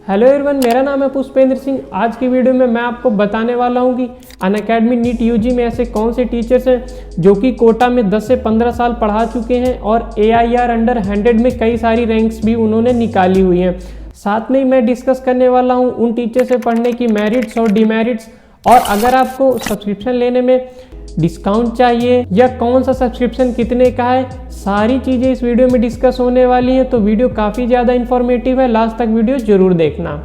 Hello everyone, मेरा नाम है पुष्पेंद्र सिंह। आज की वीडियो में मैं आपको बताने वाला हूं कि अनअकैडमी नीट यूजी में ऐसे कौन से टीचर्स हैं जो कि कोटा में 10 से 15 साल पढ़ा चुके हैं और AIR अंडर 100 में कई सारी रैंक्स भी उन्होंने निकाली हुई हैं। साथ में मैं डिस्कस करने वाला हूं उन टीचर से पढ़ने की मेरिट्स और डिमेरिट्स, और अगर आपको सब्सक्रिप्शन लेने में डिस्काउंट चाहिए या कौन सा सब्सक्रिप्शन कितने का है, सारी चीज़ें इस वीडियो में डिस्कस होने वाली हैं। तो वीडियो काफ़ी ज़्यादा इन्फॉर्मेटिव है, लास्ट तक वीडियो जरूर देखना।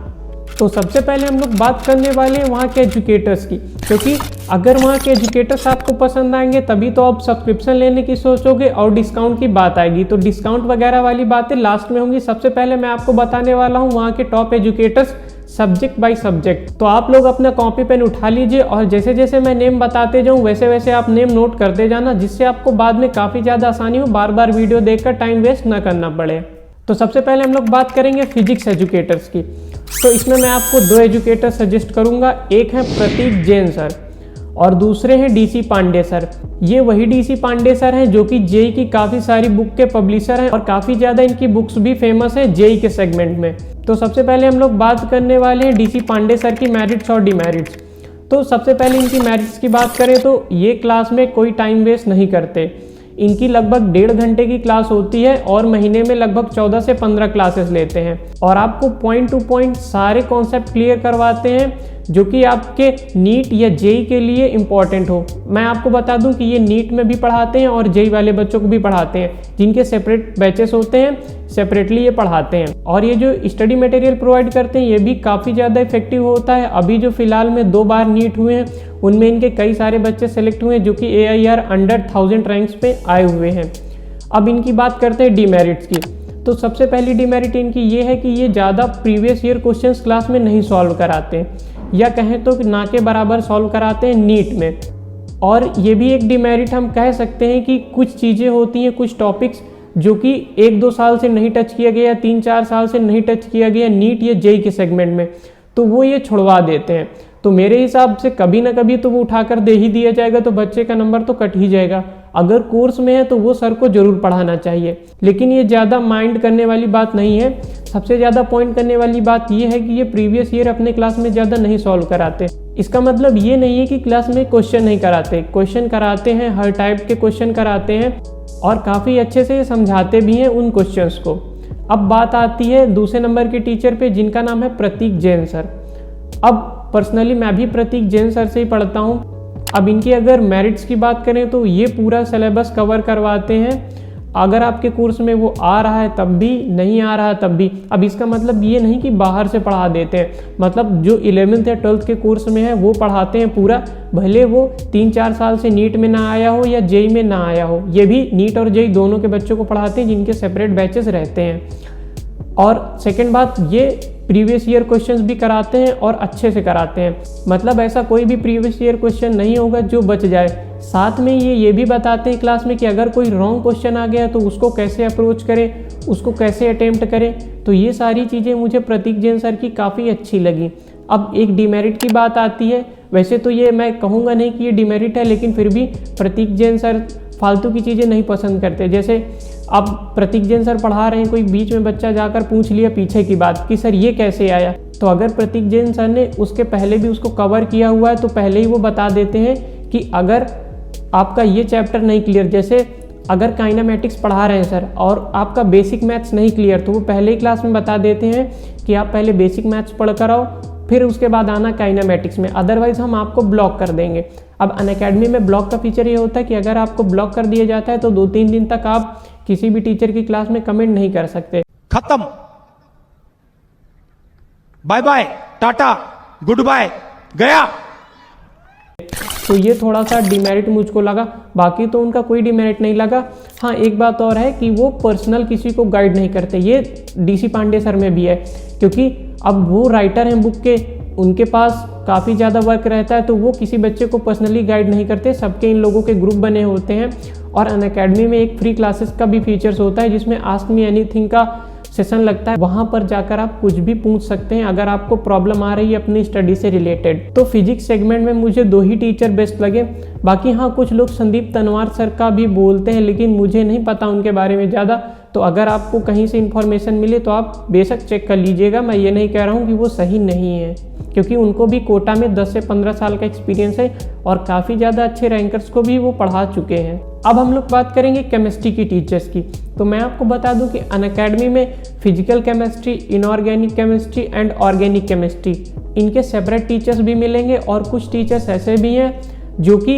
तो सबसे पहले हम लोग बात करने वाले हैं वहाँ के एजुकेटर्स की, क्योंकि अगर वहाँ के एजुकेटर्स आपको पसंद आएंगे तभी तो आप सब्सक्रिप्शन लेने की सोचोगे और डिस्काउंट की बात आएगी। तो डिस्काउंट वगैरह वाली बातें लास्ट में होंगी। सबसे पहले मैं आपको बताने वाला हूँ वहाँ के top educators subject by subject. तो आप लोग अपना कॉपी पेन उठा लीजिए और जैसे जैसे मैं नेम बताते जाऊँ वैसे वैसे आप नेम नोट करते जाना, जिससे आपको बाद में काफ़ी ज़्यादा आसानी हो, बार बार वीडियो देखकर टाइम वेस्ट ना करना पड़े। तो सबसे पहले हम लोग बात करेंगे फिजिक्स एजुकेटर्स की। तो इसमें मैं आपको दो एजुकेटर सजेस्ट करूंगा, एक है प्रतीक जैन सर और दूसरे हैं DC पांडे सर। ये वही DC पांडे सर हैं जो कि जेई की काफ़ी सारी बुक के पब्लिशर हैं और काफ़ी ज़्यादा इनकी बुक्स भी फेमस है जेई के सेगमेंट में। तो सबसे पहले हम लोग बात करने वाले हैं DC पांडे सर की मेरिट्स और डिमेरिट्स। तो सबसे पहले इनकी मेरिट्स की बात करें तो ये क्लास में कोई टाइम वेस्ट नहीं करते। इनकी लगभग 1.5 घंटे की क्लास होती है और महीने में लगभग 14 से 15 क्लासेस लेते हैं और आपको पॉइंट टू पॉइंट सारे कॉन्सेप्ट क्लियर करवाते हैं जो कि आपके नीट या जेई के लिए इम्पॉर्टेंट हो। मैं आपको बता दूं कि ये नीट में भी पढ़ाते हैं और जेई वाले बच्चों को भी पढ़ाते हैं, जिनके सेपरेट बैचेस होते हैं, सेपरेटली ये पढ़ाते हैं। और ये जो स्टडी मटेरियल प्रोवाइड करते हैं ये भी काफ़ी ज़्यादा इफेक्टिव होता है। अभी जो फिलहाल में 2 बार नीट हुए हैं उनमें इनके कई सारे बच्चे सेलेक्ट हुए हैं जो कि AIR अंडर 1000 रैंक्स पे आए हुए हैं। अब इनकी बात करते हैं डिमेरिट्स की। तो सबसे पहली डिमेरिट इनकी ये है कि ये ज़्यादा प्रीवियस ईयर क्वेश्चंस क्लास में नहीं सॉल्व कराते, या कहें तो ना के बराबर सॉल्व कराते हैं नीट में। और ये भी एक डिमेरिट हम कह सकते हैं कि कुछ चीज़ें होती हैं, कुछ टॉपिक्स जो कि 1-2 साल से नहीं टच किया गया, 3-4 साल से नहीं टच किया गया नीट या जेई के सेगमेंट में, तो वो ये छुड़वा देते हैं। तो मेरे हिसाब से कभी ना कभी तो वो उठाकर दे ही दिया जाएगा, तो बच्चे का नंबर तो कट ही जाएगा। अगर कोर्स में है तो वो सर को जरूर पढ़ाना चाहिए, लेकिन ये ज़्यादा माइंड करने वाली बात नहीं है। सबसे ज़्यादा पॉइंट करने वाली बात ये है कि ये प्रीवियस ईयर अपने क्लास में ज़्यादा नहीं सॉल्व कराते। इसका मतलब ये नहीं है कि क्लास में क्वेश्चन नहीं कराते, क्वेश्चन कराते हैं, हर टाइप के क्वेश्चन कराते हैं और काफ़ी अच्छे से समझाते भी हैं उन क्वेश्चंस को। अब बात आती है दूसरे नंबर के टीचर पे, जिनका नाम है प्रतीक जैन सर। अब पर्सनली मैं भी प्रतीक जैन सर से ही पढ़ता हूँ। अब इनकी अगर मेरिट्स की बात करें तो ये पूरा सिलेबस कवर करवाते हैं। अगर आपके कोर्स में वो आ रहा है तब भी, नहीं आ रहा है तब भी। अब इसका मतलब ये नहीं कि बाहर से पढ़ा देते हैं, मतलब जो 11th या 12th के कोर्स में है वो पढ़ाते हैं पूरा, भले वो 3-4 साल से नीट में ना आया हो या जेई में ना आया हो। ये भी नीट और जेई दोनों के बच्चों को पढ़ाते हैं जिनके सेपरेट बैचेस रहते हैं। और सेकेंड बात, ये प्रीवियस ईयर क्वेश्चंस भी कराते हैं और अच्छे से कराते हैं, मतलब ऐसा कोई भी प्रीवियस ईयर क्वेश्चन नहीं होगा जो बच जाए। साथ में ये भी बताते हैं क्लास में कि अगर कोई रॉन्ग क्वेश्चन आ गया तो उसको कैसे अप्रोच करें, उसको कैसे अटेम्प्ट करें। तो ये सारी चीज़ें मुझे प्रतीक जैन सर की काफ़ी अच्छी लगी। अब एक डिमेरिट की बात आती है। वैसे तो ये मैं कहूँगा नहीं कि ये डिमेरिट है, लेकिन फिर भी प्रतीक जैन सर फालतू की चीज़ें नहीं पसंद करते। जैसे अब प्रतीक जैन सर पढ़ा रहे हैं, कोई बीच में बच्चा जाकर पूछ लिया पीछे की बात कि सर ये कैसे आया, तो अगर प्रतीक जैन सर ने उसके पहले भी उसको कवर किया हुआ है तो पहले ही वो बता देते हैं कि अगर आपका ये चैप्टर नहीं क्लियर, जैसे अगर काइनेमेटिक्स पढ़ा रहे हैं सर और आपका बेसिक मैथ्स नहीं क्लियर, तो वो पहले ही क्लास में बता देते हैं कि आप पहले बेसिक मैथ्स पढ़ कर आओ, फिर उसके बाद आना काइनेमेटिक्स में, अदरवाइज हम आपको ब्लॉक कर देंगे। अब अनअकैडमी में ब्लॉक का फीचर ये होता है कि अगर आपको ब्लॉक कर दिया जाता है तो 2-3 दिन तक आप किसी भी टीचर की क्लास में कमेंट नहीं कर सकते। खत्म, bye bye, tata, goodbye, गया। तो ये थोड़ा सा डिमेरिट मुझको लगा, बाकी तो उनका कोई डिमेरिट नहीं लगा। हाँ, एक बात और है कि वो पर्सनल किसी को गाइड नहीं करते। ये DC पांडे सर में भी है, क्योंकि अब वो राइटर हैं बुक के, उनके पास काफ़ी ज़्यादा वर्क रहता है, तो वो किसी बच्चे को पर्सनली गाइड नहीं करते। सबके इन लोगों के ग्रुप बने होते हैं और अनअकैडमी में एक फ्री क्लासेस का भी फीचर्स होता है जिसमें आस्क मी एनीथिंग का सेशन लगता है। वहाँ पर जाकर आप कुछ भी पूछ सकते हैं अगर आपको प्रॉब्लम आ रही है अपनी स्टडी से रिलेटेड। तो फिजिक्स सेगमेंट में मुझे 2 ही टीचर बेस्ट लगे। बाकी हाँ, कुछ लोग संदीप तनवार सर का भी बोलते हैं, लेकिन मुझे नहीं पता उनके बारे में ज़्यादा, तो अगर आपको कहीं से इन्फॉर्मेशन मिले तो आप बेशक चेक कर लीजिएगा। मैं ये नहीं कह रहा हूँ कि वो सही नहीं है, क्योंकि उनको भी कोटा में 10 से 15 साल का एक्सपीरियंस है और काफ़ी ज़्यादा अच्छे रैंकर्स को भी वो पढ़ा चुके हैं। अब हम लोग बात करेंगे केमिस्ट्री की टीचर्स की। तो मैं आपको बता दूं कि अनअकैडमी में physical chemistry, inorganic chemistry and organic chemistry, इनके सेपरेट टीचर्स भी मिलेंगे और कुछ टीचर्स ऐसे भी हैं जो कि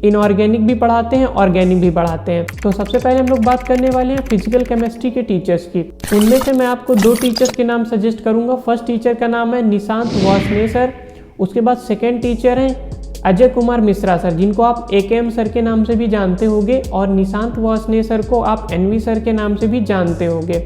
इनऑर्गेनिक भी पढ़ाते हैं, ऑर्गेनिक भी पढ़ाते हैं। तो सबसे पहले हम लोग बात करने वाले हैं फिजिकल केमिस्ट्री के टीचर्स की। उनमें से मैं आपको 2 टीचर्स के नाम सजेस्ट करूंगा। फर्स्ट टीचर का नाम है निशांत वासने सर, उसके बाद सेकेंड टीचर हैं अजय कुमार मिश्रा सर, जिनको आप AKM सर के नाम से भी जानते होंगे, और निशांत वासने सर को आप NV सर के नाम से भी जानते होंगे।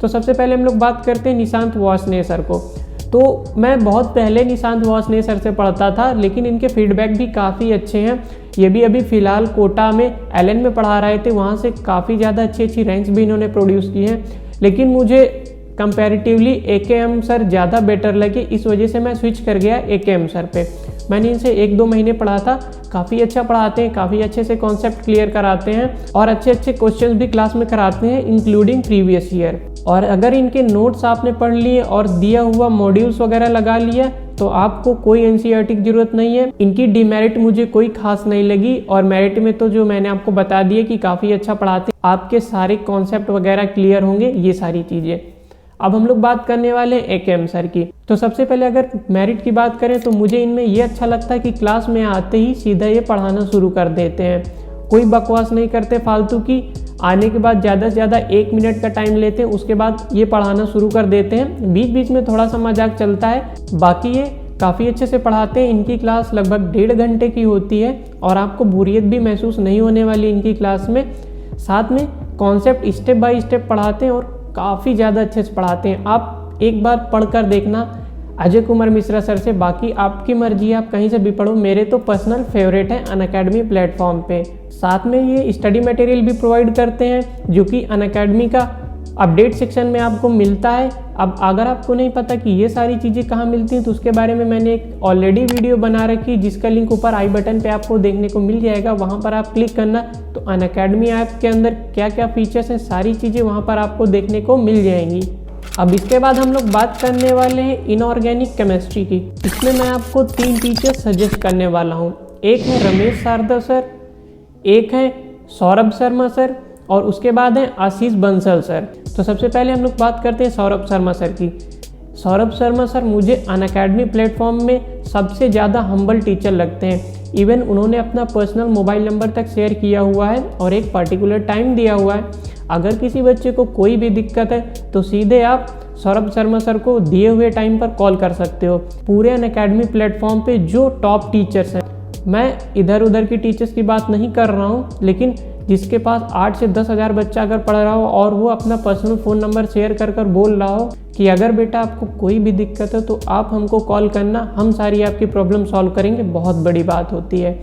तो सबसे पहले हम लोग बात करते हैं निशांत वासने सर को। तो मैं बहुत पहले निशांत वासने सर से पढ़ता था, लेकिन इनके फीडबैक भी काफ़ी अच्छे हैं। ये भी अभी फ़िलहाल कोटा में LN में पढ़ा रहे थे, वहाँ से काफ़ी ज़्यादा अच्छी रैंक्स भी इन्होंने प्रोड्यूस की हैं। लेकिन मुझे कंपैरेटिवली AKM सर ज़्यादा बेटर लगे, इस वजह से मैं स्विच कर गया AKM सर पे। मैंने इनसे 1-2 महीने पढ़ा था। काफ़ी अच्छा पढ़ाते हैं, काफ़ी अच्छे से कॉन्सेप्ट क्लियर कराते हैं और अच्छे क्वेश्चन भी क्लास में कराते हैं, इंक्लूडिंग प्रीवियस ईयर। और अगर इनके नोट्स आपने पढ़ लिए और दिया हुआ मॉड्यूल्स वगैरह लगा लिया तो आपको कोई NCERT की ज़रूरत नहीं है। इनकी डिमेरिट मुझे कोई खास नहीं लगी, और मेरिट में तो जो मैंने आपको बता दिया कि काफ़ी अच्छा पढ़ाते हैं, आपके सारे कॉन्सेप्ट वगैरह क्लियर होंगे, ये सारी चीज़ें। अब हम लोग बात करने वाले हैं AKM सर की। तो सबसे पहले अगर मेरिट की बात करें तो मुझे इनमें ये अच्छा लगता है कि क्लास में आते ही सीधा ये पढ़ाना शुरू कर देते हैं, कोई बकवास नहीं करते फालतू की। आने के बाद ज़्यादा से ज़्यादा 1 मिनट का टाइम लेते हैं, उसके बाद ये पढ़ाना शुरू कर देते हैं। बीच बीच में थोड़ा सा मजाक चलता है, बाकी ये काफ़ी अच्छे से पढ़ाते हैं। इनकी क्लास लगभग 1.5 घंटे की होती है और आपको बोरियत भी महसूस नहीं होने वाली इनकी क्लास में। साथ में कॉन्सेप्ट स्टेप बाय स्टेप पढ़ाते हैं और काफ़ी ज़्यादा अच्छे से पढ़ाते हैं। आप एक बार पढ़कर देखना अजय कुमार मिश्रा सर से, बाकी आपकी मर्जी है, आप कहीं से भी पढ़ो। मेरे तो पर्सनल फेवरेट है अनअकैडमी प्लेटफॉर्म पे। साथ में ये स्टडी मटेरियल भी प्रोवाइड करते हैं जो कि अनअकैडमी का अपडेट सेक्शन में आपको मिलता है। अब अगर आपको नहीं पता कि ये सारी चीज़ें कहाँ मिलती हैं तो उसके बारे में मैंने एक ऑलरेडी वीडियो बना रखी, जिसका लिंक ऊपर आई बटन पे आपको देखने को मिल जाएगा। वहाँ पर आप क्लिक करना तो अनअकैडमी ऐप के अंदर क्या क्या फीचर्स हैं, सारी चीज़ें वहाँ पर आपको देखने को मिल जाएंगी। अब इसके बाद हम लोग बात करने वाले हैं इनऑर्गेनिक केमिस्ट्री की। इसमें मैं आपको 3 टीचर सजेस्ट करने वाला हूँ। एक है रमेश शारदा सर, एक है सौरभ शर्मा सर, और उसके बाद है आशीष बंसल सर। तो सबसे पहले हम लोग बात करते हैं सौरभ शर्मा सर की। सौरभ शर्मा सर मुझे अनअकैडमी प्लेटफॉर्म में सबसे ज़्यादा हम्बल टीचर लगते हैं। इवन उन्होंने अपना पर्सनल मोबाइल नंबर तक शेयर किया हुआ है और एक पर्टिकुलर टाइम दिया हुआ है। अगर किसी बच्चे को कोई भी दिक्कत है तो सीधे आप सौरभ शर्मा सर को दिए हुए टाइम पर कॉल कर सकते हो। पूरे अनअकैडमी प्लेटफॉर्म पे जो टॉप टीचर्स हैं, मैं इधर उधर की टीचर्स की बात नहीं कर रहा हूँ, लेकिन जिसके पास 8 से 10 हज़ार बच्चा अगर पढ़ रहा हो और वो अपना पर्सनल फ़ोन नंबर शेयर कर बोल रहा हो कि अगर बेटा आपको कोई भी दिक्कत है तो आप हमको कॉल करना, हम सारी आपकी प्रॉब्लम सॉल्व करेंगे, बहुत बड़ी बात होती है।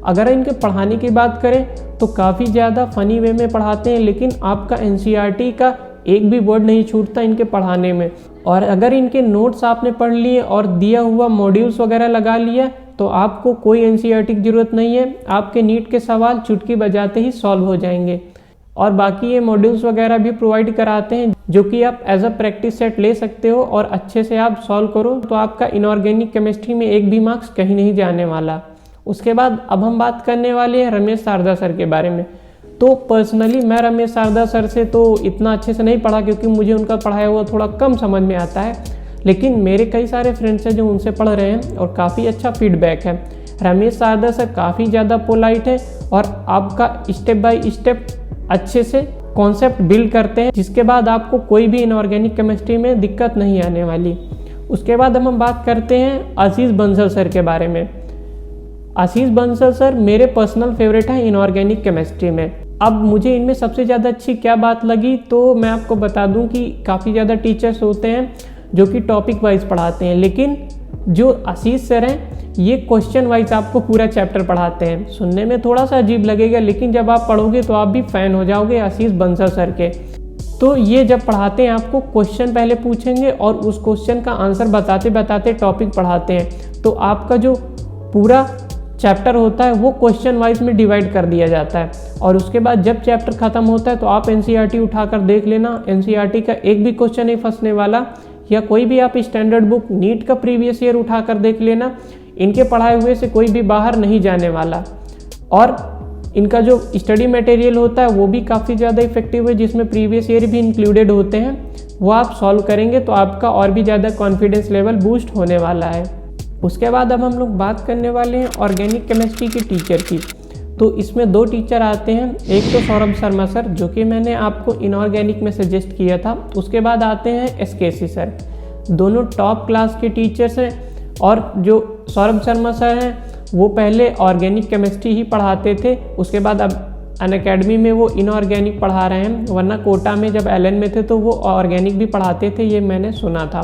अगर इनके पढ़ाने की बात करें तो काफ़ी ज़्यादा फ़नी वे में पढ़ाते हैं, लेकिन आपका NCERT का एक भी वर्ड नहीं छूटता इनके पढ़ाने में। और अगर इनके नोट्स आपने पढ़ लिए और दिया हुआ मॉड्यूल्स वगैरह लगा लिया तो आपको कोई NCERT की ज़रूरत नहीं है। आपके नीट के सवाल चुटकी बजाते ही सॉल्व हो जाएंगे। और बाकी ये मॉड्यूल्स वगैरह भी प्रोवाइड कराते हैं जो कि आप एज अ प्रैक्टिस सेट ले सकते हो और अच्छे से आप सॉल्व करो तो आपका इनऑर्गेनिक केमिस्ट्री में एक भी मार्क्स कहीं नहीं जाने वाला। उसके बाद अब हम बात करने वाले हैं रमेश शारदा सर के बारे में। तो पर्सनली मैं रमेश शारदा सर से तो इतना अच्छे से नहीं पढ़ा क्योंकि मुझे उनका पढ़ाया हुआ थोड़ा कम समझ में आता है, लेकिन मेरे कई सारे फ्रेंड्स हैं जो उनसे पढ़ रहे हैं और काफ़ी अच्छा फीडबैक है। रमेश शारदा सर काफ़ी ज़्यादा पोलाइट है और आपका स्टेप बाय स्टेप अच्छे से कॉन्सेप्ट बिल्ड करते हैं, जिसके बाद आपको कोई भी इनऑर्गेनिक केमिस्ट्री में दिक्कत नहीं आने वाली। उसके बाद हम बात करते हैं आशीष बंसल सर के बारे में। आशीष बंसल सर मेरे पर्सनल फेवरेट हैं इनऑर्गेनिक केमिस्ट्री में। अब मुझे इनमें सबसे ज़्यादा अच्छी क्या बात लगी तो मैं आपको बता दूं कि काफ़ी ज़्यादा टीचर्स होते हैं जो कि टॉपिक वाइज पढ़ाते हैं, लेकिन जो आशीष सर हैं ये क्वेश्चन वाइज आपको पूरा चैप्टर पढ़ाते हैं। सुनने में थोड़ा सा अजीब लगेगा, लेकिन जब आप पढ़ोगे तो आप भी फ़ैन हो जाओगे आशीष बंसल सर के। तो ये जब पढ़ाते हैं आपको क्वेश्चन पहले पूछेंगे और उस क्वेश्चन का आंसर बताते बताते टॉपिक पढ़ाते हैं, तो आपका जो पूरा चैप्टर होता है वो क्वेश्चन वाइज में डिवाइड कर दिया जाता है। और उसके बाद जब चैप्टर खत्म होता है तो आप एनसीईआरटी उठाकर देख लेना, एनसीईआरटी का एक भी क्वेश्चन नहीं फंसने वाला। या कोई भी आप स्टैंडर्ड बुक नीट का प्रीवियस ईयर उठाकर देख लेना, इनके पढ़ाए हुए से कोई भी बाहर नहीं जाने वाला। और इनका जो स्टडी मटेरियल होता है वो भी काफ़ी ज़्यादा इफेक्टिव है, जिसमें प्रीवियस ईयर भी इंक्लूडेड होते हैं। वो आप सॉल्व करेंगे तो आपका और भी ज़्यादा कॉन्फिडेंस लेवल बूस्ट होने वाला है। उसके बाद अब हम लोग बात करने वाले हैं ऑर्गेनिक केमिस्ट्री के टीचर की। तो इसमें 2 टीचर आते हैं, एक तो सौरभ शर्मा सर जो कि मैंने आपको इनऑर्गेनिक में सजेस्ट किया था। उसके बाद आते हैं एसकेसी सर, दोनों टॉप क्लास के टीचर्स हैं। और जो सौरभ शर्मा सर हैं वो पहले ऑर्गेनिक केमिस्ट्री ही पढ़ाते थे, उसके बाद अब अनअकैडमी में वो इनऑर्गेनिक पढ़ा रहे हैं, वरना कोटा में जब एलएन में थे तो वो ऑर्गेनिक भी पढ़ाते थे, ये मैंने सुना था।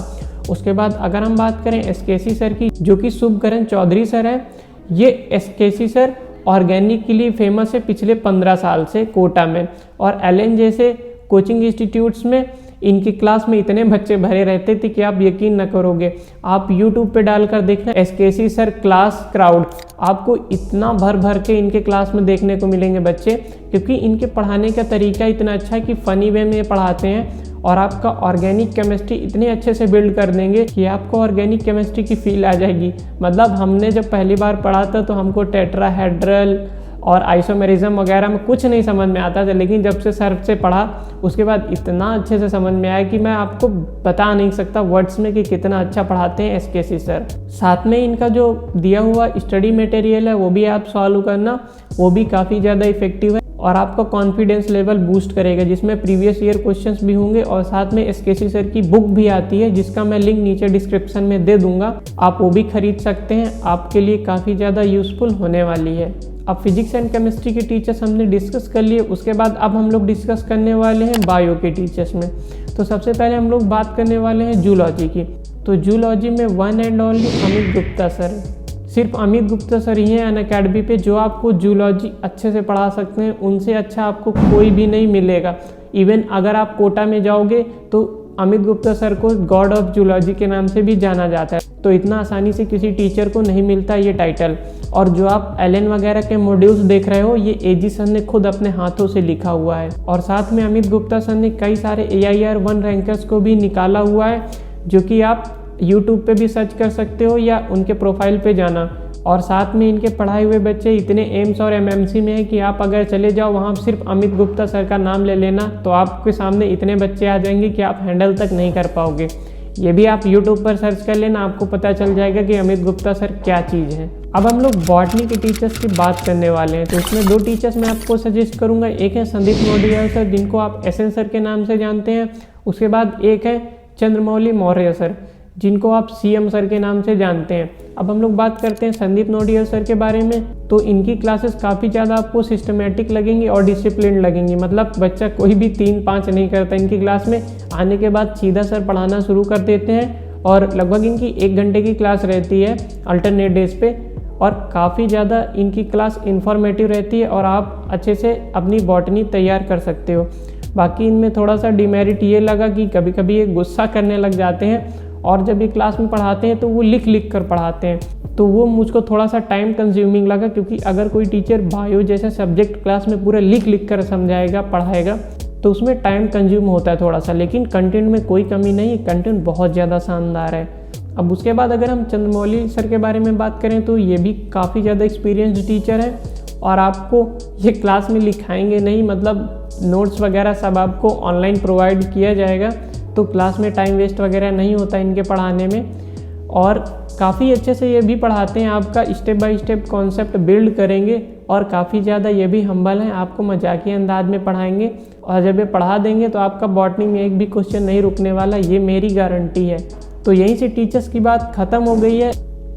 उसके बाद अगर हम बात करें एसकेसी सर की, जो कि शुभकरण चौधरी सर है, ये एसकेसी सर ऑर्गेनिक के लिए फेमस है पिछले 15 साल से कोटा में। और एलएन जैसे कोचिंग इंस्टीट्यूट्स में इनकी क्लास में इतने बच्चे भरे रहते थे कि आप यकीन न करोगे। आप यूट्यूब पे डालकर देखना एसकेसी सर क्लास क्राउड, आपको इतना भर भर के इनके क्लास में देखने को मिलेंगे बच्चे, क्योंकि इनके पढ़ाने का तरीका इतना अच्छा है कि फ़नी वे में पढ़ाते हैं। और आपका ऑर्गेनिक केमिस्ट्री इतने अच्छे से बिल्ड कर देंगे कि आपको ऑर्गेनिक केमिस्ट्री की फील आ जाएगी। मतलब हमने जब पहली बार पढ़ा था तो हमको टेट्राहेड्रल और आइसोमेरिज्म वगैरह में कुछ नहीं समझ में आता था, लेकिन जब से सर से पढ़ा उसके बाद इतना अच्छे से समझ में आया कि मैं आपको बता नहीं सकता वर्ड्स में कि कितना अच्छा पढ़ाते हैं एसकेसी सर। साथ में इनका जो दिया हुआ स्टडी मटेरियल है वो भी आप सॉल्व करना, वो भी काफ़ी ज़्यादा इफेक्टिव है और आपका कॉन्फिडेंस लेवल बूस्ट करेगा, जिसमें प्रीवियस ईयर क्वेश्चंस भी होंगे। और साथ में एसकेसी सर की बुक भी आती है जिसका मैं लिंक नीचे डिस्क्रिप्शन में दे दूंगा, आप वो भी खरीद सकते हैं, आपके लिए काफ़ी ज़्यादा यूजफुल होने वाली है। अब फिजिक्स एंड केमिस्ट्री के टीचर्स हमने डिस्कस कर लिए, उसके बाद अब हम लोग डिस्कस करने वाले हैं बायो के टीचर्स में। तो सबसे पहले हम लोग बात करने वाले हैं जूलॉजी की। तो जूलॉजी में one and only Amit Gupta sir, सिर्फ अमित गुप्ता सर ही हैं अनअकैडमी पे जो आपको जूलॉजी अच्छे से पढ़ा सकते हैं, उनसे अच्छा आपको कोई भी नहीं मिलेगा। इवन अगर आप कोटा में जाओगे तो अमित गुप्ता सर को गॉड ऑफ जूलॉजी के नाम से भी जाना जाता है, तो इतना आसानी से किसी टीचर को नहीं मिलता ये टाइटल। और जो आप एलएन वगैरह के मॉड्यूल्स देख रहे हो ये एजी सर ने खुद अपने हाथों से लिखा हुआ है। और साथ में अमित गुप्ता सर ने कई सारे AIR 1 रैंकर्स को भी निकाला हुआ है, जो कि आप यूट्यूब पे भी सर्च कर सकते हो या उनके प्रोफाइल पे जाना। और साथ में इनके पढ़ाए हुए बच्चे इतने एम्स और MMC में है कि आप अगर चले जाओ वहाँ सिर्फ अमित गुप्ता सर का नाम ले लेना तो आपके सामने इतने बच्चे आ जाएंगे कि आप हैंडल तक नहीं कर पाओगे। ये भी आप यूट्यूब पर सर्च कर लेना, आपको पता चल जाएगा कि अमित गुप्ता सर क्या चीज़ है। अब हम लोग बॉटनी के टीचर्स की बात करने वाले हैं, तो इसमें 2 टीचर्स मैं आपको सजेस्ट करूंगा। एक है संदीप नोडियाल सर जिनको आप SN सर के नाम से जानते हैं, उसके बाद एक है चंद्रमौली मौर्य सर जिनको आप CM सर के नाम से जानते हैं। अब हम लोग बात करते हैं संदीप नोडियाल सर के बारे में। तो इनकी क्लासेस काफ़ी ज़्यादा आपको सिस्टमेटिक लगेंगी और डिसिप्लिन लगेंगी, मतलब बच्चा कोई भी 3-5 नहीं करता इनकी क्लास में। आने के बाद सीधा सर पढ़ाना शुरू कर देते हैं और लगभग इनकी 1 घंटे की क्लास रहती है अल्टरनेट डेज पे, और काफ़ी ज़्यादा इनकी क्लास इन्फॉर्मेटिव रहती है और आप अच्छे से अपनी बॉटनी तैयार कर सकते हो। बाकी इनमें थोड़ा सा डिमेरिट ये लगा कि कभी कभी ये गुस्सा करने लग जाते हैं और जब ये क्लास में पढ़ाते हैं तो वो लिख लिख कर पढ़ाते हैं, तो वो मुझको थोड़ा सा टाइम कंज्यूमिंग लगा, क्योंकि अगर कोई टीचर बायो जैसे सब्जेक्ट क्लास में पूरा लिख लिख कर समझाएगा पढ़ाएगा तो उसमें टाइम कंज्यूम होता है थोड़ा सा। लेकिन कंटेंट में कोई कमी नहीं है, कंटेंट बहुत ज़्यादा शानदार है। अब उसके बाद अगर हम चंद्रमौली सर के बारे में बात करें तो ये भी काफ़ी ज़्यादा एक्सपीरियंस्ड टीचर है और आपको ये क्लास में लिखाएंगे नहीं, मतलब नोट्स वगैरह सब आपको ऑनलाइन प्रोवाइड किया जाएगा, तो क्लास में टाइम वेस्ट वगैरह नहीं होता इनके पढ़ाने में। और काफ़ी अच्छे से ये भी पढ़ाते हैं, आपका step by step concept build करेंगे और काफ़ी ज़्यादा ये भी हम्बल हैं, आपको मजाकिया अंदाज में पढ़ाएंगे और जब ये पढ़ा देंगे तो आपका बॉटनी में एक भी क्वेश्चन नहीं रुकने वाला, ये मेरी गारंटी है। तो यहीं से टीचर्स की बात ख़त्म हो गई है।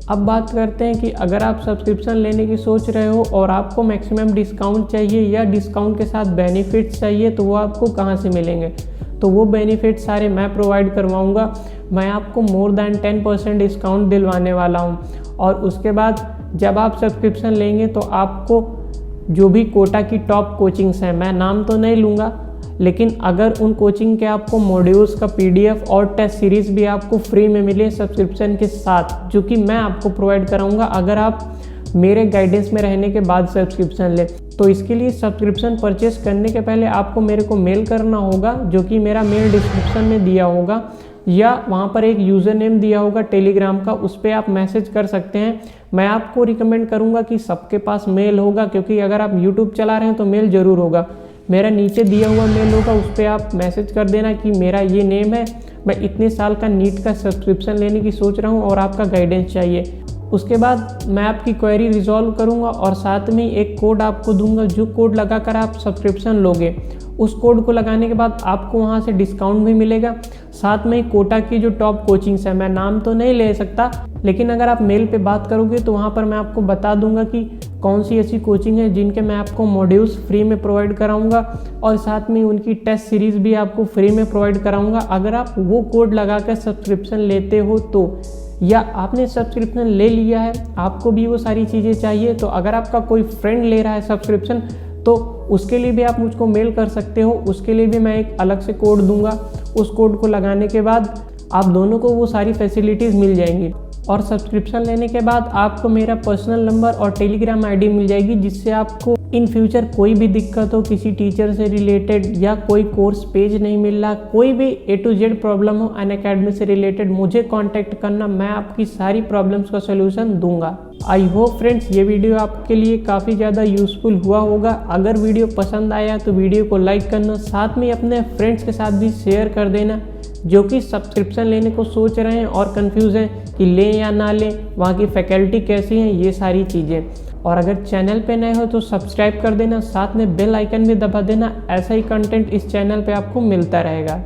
अब बात करते हैं कि अगर आप सब्सक्रिप्शन लेने की सोच रहे हो और आपको मैक्सिमम डिस्काउंट चाहिए या डिस्काउंट के साथ बेनिफिट्स चाहिए तो वो आपको कहाँ से मिलेंगे। तो वो बेनिफिट सारे मैं प्रोवाइड करवाऊंगा। मैं आपको मोर दैन 10% डिस्काउंट दिलवाने वाला हूं। और उसके बाद जब आप सब्सक्रिप्शन लेंगे तो आपको जो भी कोटा की टॉप कोचिंग्स हैं, मैं नाम तो नहीं लूँगा, लेकिन अगर उन कोचिंग के आपको मॉड्यूल्स का PDF और टेस्ट सीरीज़ भी आपको फ्री में मिले सब्सक्रिप्शन के साथ, जो कि मैं आपको प्रोवाइड कराऊंगा अगर आप मेरे गाइडेंस में रहने के बाद सब्सक्रिप्शन ले। तो इसके लिए सब्सक्रिप्शन परचेस करने के पहले आपको मेरे को मेल करना होगा, जो कि मेरा मेल डिस्क्रिप्शन में दिया होगा, या वहाँ पर एक यूज़र नेम दिया होगा टेलीग्राम का, उस पर आप मैसेज कर सकते हैं। मैं आपको रिकमेंड करूँगा कि सबके पास मेल होगा, क्योंकि अगर आप यूट्यूब चला रहे हैं तो मेल ज़रूर होगा। मेरा नीचे दिया हुआ मेल होगा, उस पर आप मैसेज कर देना कि मेरा ये नेम है, मैं इतने साल का नीट का सब्सक्रिप्शन लेने की सोच रहा हूँ और आपका गाइडेंस चाहिए। उसके बाद मैं आपकी क्वेरी रिजॉल्व करूँगा और साथ में एक कोड आपको दूंगा, जो कोड लगाकर आप सब्सक्रिप्शन लोगे। उस कोड को लगाने के बाद आपको वहाँ से डिस्काउंट भी मिलेगा। साथ में कोटा की जो टॉप कोचिंग्स है, मैं नाम तो नहीं ले सकता, लेकिन अगर आप मेल पे बात करोगे तो वहाँ पर मैं आपको बता दूंगा कि कौन सी ऐसी कोचिंग है जिनके मैं आपको मॉड्यूल्स फ्री में प्रोवाइड कराऊंगा, और साथ में उनकी टेस्ट सीरीज़ भी आपको फ्री में प्रोवाइड कराऊंगा अगर आप वो कोड लगाकर सब्सक्रिप्शन लेते हो तो। या आपने सब्सक्रिप्शन ले लिया है, आपको भी वो सारी चीज़ें चाहिए, तो अगर आपका कोई फ्रेंड ले रहा है सब्सक्रिप्शन तो उसके लिए भी आप मुझको मेल कर सकते हो। उसके लिए भी मैं एक अलग से कोड दूंगा। उस कोड को लगाने के बाद आप दोनों को वो सारी फैसिलिटीज़ मिल जाएंगी। और सब्सक्रिप्शन लेने के बाद आपको मेरा पर्सनल नंबर और टेलीग्राम आईडी मिल जाएगी, जिससे आपको इन फ्यूचर कोई भी दिक्कत हो, किसी टीचर से रिलेटेड या कोई कोर्स पेज नहीं मिल रहा, कोई भी A to Z प्रॉब्लम हो अनअकैडमी से रिलेटेड, मुझे कांटेक्ट करना, मैं आपकी सारी प्रॉब्लम्स का सलूशन दूंगा। आई होप फ्रेंड्स ये वीडियो आपके लिए काफ़ी ज़्यादा यूज़फुल हुआ होगा। अगर वीडियो पसंद आया तो वीडियो को लाइक करना, साथ में अपने फ्रेंड्स के साथ भी शेयर कर देना जो कि सब्सक्रिप्शन लेने को सोच रहे हैं और कंफ्यूज हैं कि लें या ना लें, वहाँ की फैकल्टी कैसी हैं, ये सारी चीज़ें। और अगर चैनल पे नए हो तो सब्सक्राइब कर देना, साथ में बेल आइकन भी दबा देना। ऐसा ही कंटेंट इस चैनल पे आपको मिलता रहेगा।